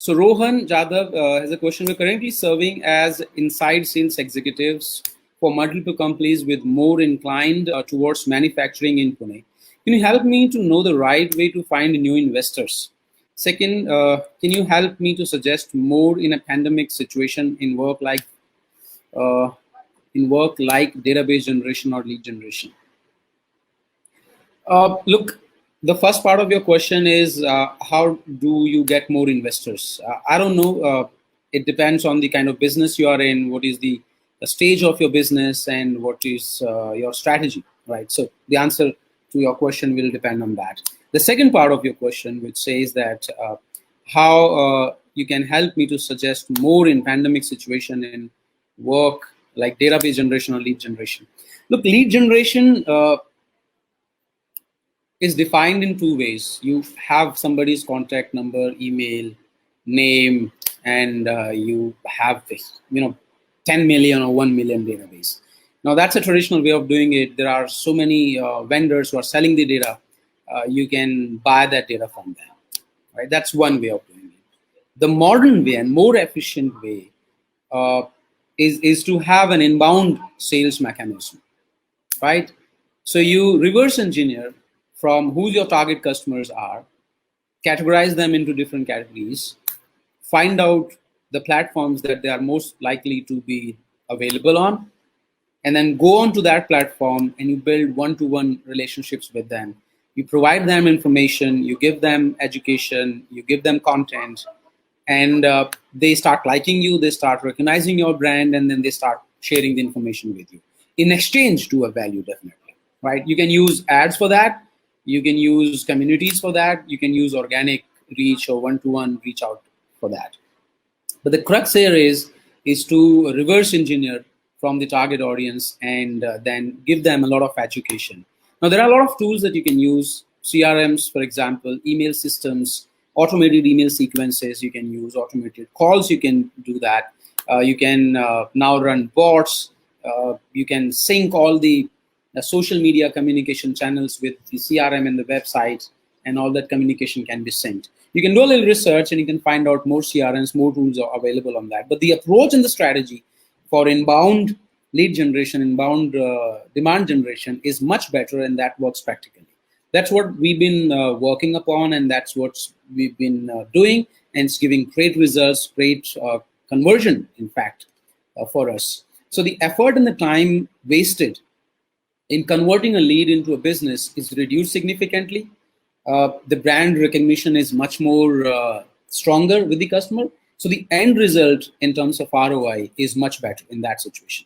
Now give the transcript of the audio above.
So Rohan Jadhav has a question. We're currently serving as inside sales executives for multiple companies with more inclined towards manufacturing in Pune. Can you help me to know the right way to find new investors? Second, can you help me to suggest more in a pandemic situation uh, in work like database generation or lead generation? Look, the first part of your question is how do you get more investors? I don't know. It depends on the kind of business you are in, what is the stage of your business, and what is your strategy, right? So the answer to your question will depend on that. The second part of your question, which says that how you can help me to suggest more in pandemic situation in work like database generation or lead generation. Look, lead generation is defined in two ways. You have somebody's contact number, email, name, and you have this, 10 million or 1 million database. Now that's a traditional way of doing it. There are so many vendors who are selling the data. You can buy that data from them, right? That's one way of doing it. The modern way and more efficient way is to have an inbound sales mechanism, right? So you reverse engineer from who your target customers are, categorize them into different categories, find out the platforms that they are most likely to be available on, and then go on to that platform and you build one-to-one relationships with them. You provide them information, you give them education, you give them content, and they start liking you, they start recognizing your brand, and then they start sharing the information with you in exchange to a value, definitely, right? You can use ads for that. You can use communities for that. You can use organic reach or one-to-one reach out for that. But the crux here is to reverse engineer from the target audience and then give them a lot of education. Now, there are a lot of tools that you can use. CRMs, for example, email systems, automated email sequences you can use, automated calls, you can do that. You can now run bots. You can sync all the social media communication channels with the CRM and the website, and all that communication can be synced. You can do a little research and you can find out more CRMs, more tools are available on that. But the approach and the strategy for inbound lead generation, inbound demand generation is much better, and that works practically. That's what we've been working upon, and that's what we've been doing, and it's giving great results, great conversion, in fact, for us. So the effort and the time wasted in converting a lead into a business is reduced significantly. The brand recognition is much more stronger with the customer. So the end result in terms of ROI is much better in that situation.